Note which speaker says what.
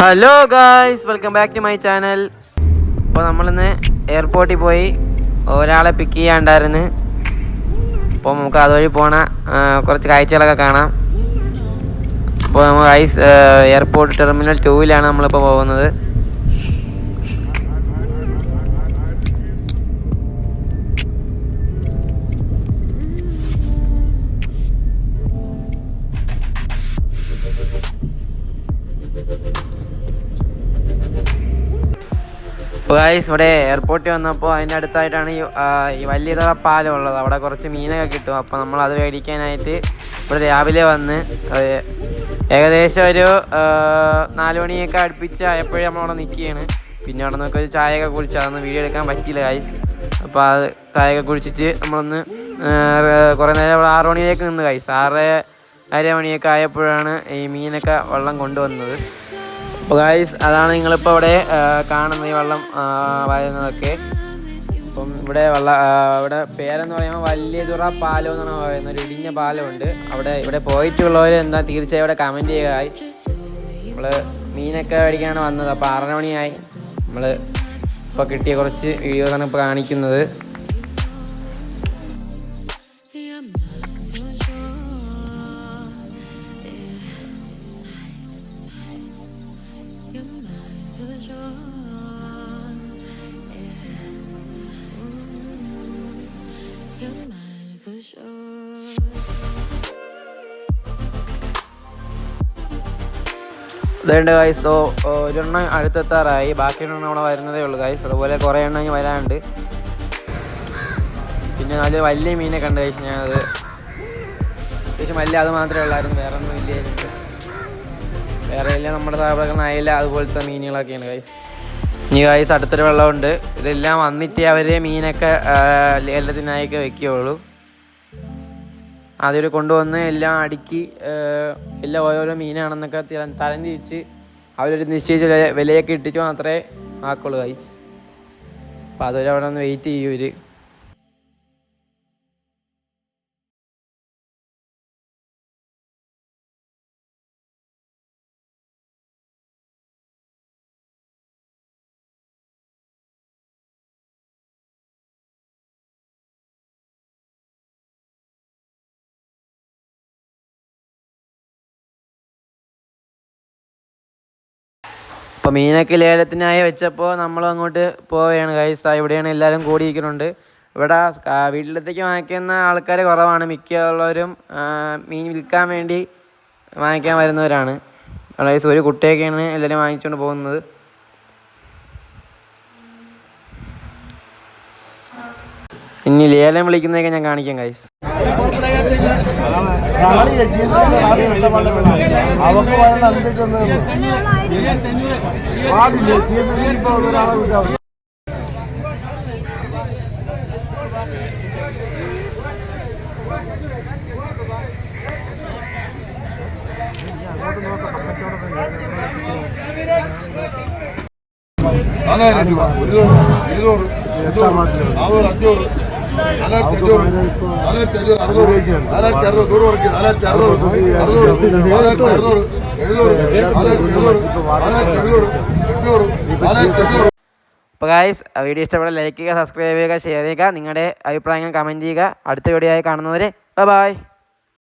Speaker 1: Hello guys, welcome back to my channel. അപ്പോൾ നമ്മളിന്ന് എയർപോർട്ടിൽ പോയി ഒരാളെ പിക്ക് ചെയ്യാണ്ടായിരുന്നു. അപ്പോൾ നമുക്ക് അതുവഴി പോണ കുറച്ച് കാഴ്ചകളൊക്കെ കാണാം. അപ്പോൾ നമ്മൾ എയർപോർട്ട് ടെർമിനൽ 2-ലാണ് നമ്മളിപ്പോൾ പോകുന്നത്. ഗായ്സ്, ഇവിടെ എയർപോർട്ടിൽ വന്നപ്പോൾ അതിൻ്റെ അടുത്തായിട്ടാണ് ഈ വലിയ പാലം ഉള്ളത്. അവിടെ കുറച്ച് മീനൊക്കെ കിട്ടും. അപ്പോൾ നമ്മൾ അത് മേടിക്കാനായിട്ട് ഇവിടെ രാവിലെ വന്ന് ഏകദേശം ഒരു 4 മണിയൊക്കെ അടുപ്പിച്ച് ആയപ്പോഴേ നമ്മളവിടെ നിൽക്കുകയാണ്. പിന്നെ അവിടെ നിന്നൊക്കെ ഒരു ചായയൊക്കെ കുടിച്ച് അതൊന്നും വീഡിയോ എടുക്കാൻ പറ്റിയില്ല ഗായ്സ്. അപ്പോൾ അത് ചായയൊക്കെ കുടിച്ചിട്ട് നമ്മളൊന്ന് കുറേ നേരം 6 മണിയിലേക്ക് നിന്ന് ഗായ്സ്. 6:30 മണിയൊക്കെ ആയപ്പോഴാണ് ഈ മീനൊക്കെ വെള്ളം കൊണ്ടുവന്നത്. അപ്പോൾ ഗായ്സ്, അതാണ് നിങ്ങളിപ്പോൾ ഇവിടെ കാണുന്നത്, ഈ വെള്ളം വരുന്നതൊക്കെ. അപ്പം ഇവിടെ പേരെന്ന് പറയുമ്പോൾ വലിയതുറ പാലം എന്നാണ് പറയുന്നത്. ഒരു ഇടിഞ്ഞ പാലമുണ്ട് ഇവിടെ പോയിട്ടുള്ളവർ എന്താ തീർച്ചയായും ഇവിടെ കമൻറ്റ് ചെയ്യുക ഗായ്സ്. നമ്മൾ മീനൊക്കെ മേടിക്കാനാണ് വന്നത്. അപ്പോൾ 6 മണിയായി. നമ്മൾ ഇപ്പോൾ കിട്ടിയ കുറച്ച് വീഡിയോസാണ് ഇപ്പോൾ കാണിക്കുന്നത്. അതുകൊണ്ട് ഗായ്സ്, ഒരെണ്ണം അടുത്തെത്താറായി. ബാക്കി എണ്ണം അവിടെ വരുന്നതേ ഉള്ളൂ ഗായ്സ്. അതുപോലെ കുറേ എണ്ണം വരാനുണ്ട്. പിന്നെ നല്ല വലിയ മീനൊക്കെ ഉണ്ട് ഗായ്സ്. ഞാനത് അത്യാവശ്യം വലിയ അത് മാത്രമേ ഉള്ളായിരുന്നു, വേറെ ഒന്നും ഇല്ലായിരുന്നു. വേറെ ഇല്ല, നമ്മുടെ സാധനങ്ങൾ അയില അതുപോലത്തെ മീനുകളൊക്കെയാണ് ഗായ്സ്. ഇനി ഗായ്സ് അടുത്തൊരു വെള്ളമുണ്ട്. ഇതെല്ലാം വന്നിട്ട് അവർ മീനൊക്കെ എല്ലാത്തിനായൊക്കെ വെക്കുകയുള്ളൂ. അതിൽ കൊണ്ടുവന്ന് എല്ലാം അടുക്കി എല്ലാം ഓരോരോ മീനാണെന്നൊക്കെ തരംതിരിച്ച് അവരൊരു നിശ്ചയിച്ച വിലയൊക്കെ ഇട്ടിട്ട് മാത്രമേ ആക്കുള്ളൂ ഗൈസ്. അപ്പോൾ അതുവരെ അവിടെ ഒന്ന് വെയിറ്റ് ചെയ്യും ഇവർ. അപ്പോൾ മീനൊക്കെ ലേലത്തിനായി വെച്ചപ്പോൾ നമ്മൾ അങ്ങോട്ട് പോവുകയാണ് ഗൈസ്. ഇവിടെയാണ് എല്ലാവരും കൂടിയിരിക്കുന്നുണ്ട്. ഇവിടെ വീട്ടിലത്തേക്ക് വാങ്ങിക്കുന്ന ആൾക്കാർ കുറവാണ്. മിക്കുള്ളവരും മീൻ വിൽക്കാൻ വേണ്ടി വാങ്ങിക്കാൻ വരുന്നവരാണ് ഗൈസ്. ഒരു കുട്ടിയൊക്കെയാണ് എല്ലാവരും വാങ്ങിച്ചുകൊണ്ട് പോകുന്നത്. ഇനി ലേലം വിളിക്കുന്നതൊക്കെ ഞാൻ കാണിക്കാം ഗൈസ്.
Speaker 2: അവർക്ക് പറയുന്ന അനുസരിച്ചൊന്ന് പാടില്ല. ഇപ്പോൾ ഒരാളെ വിട്ടാൽ
Speaker 1: അപ്പോൾ ഗായ്സ്, വീഡിയോ ഇഷ്ടപ്പെട്ടാൽ ലൈക്ക് ചെയ്യുക, സബ്സ്ക്രൈബ് ചെയ്യുക, ഷെയർ ചെയ്യുക, നിങ്ങളുടെ അഭിപ്രായങ്ങൾ കമൻറ്റ് ചെയ്യുക. അടുത്ത വീഡിയോ ആയി കാണുന്നവരെ ബൈ.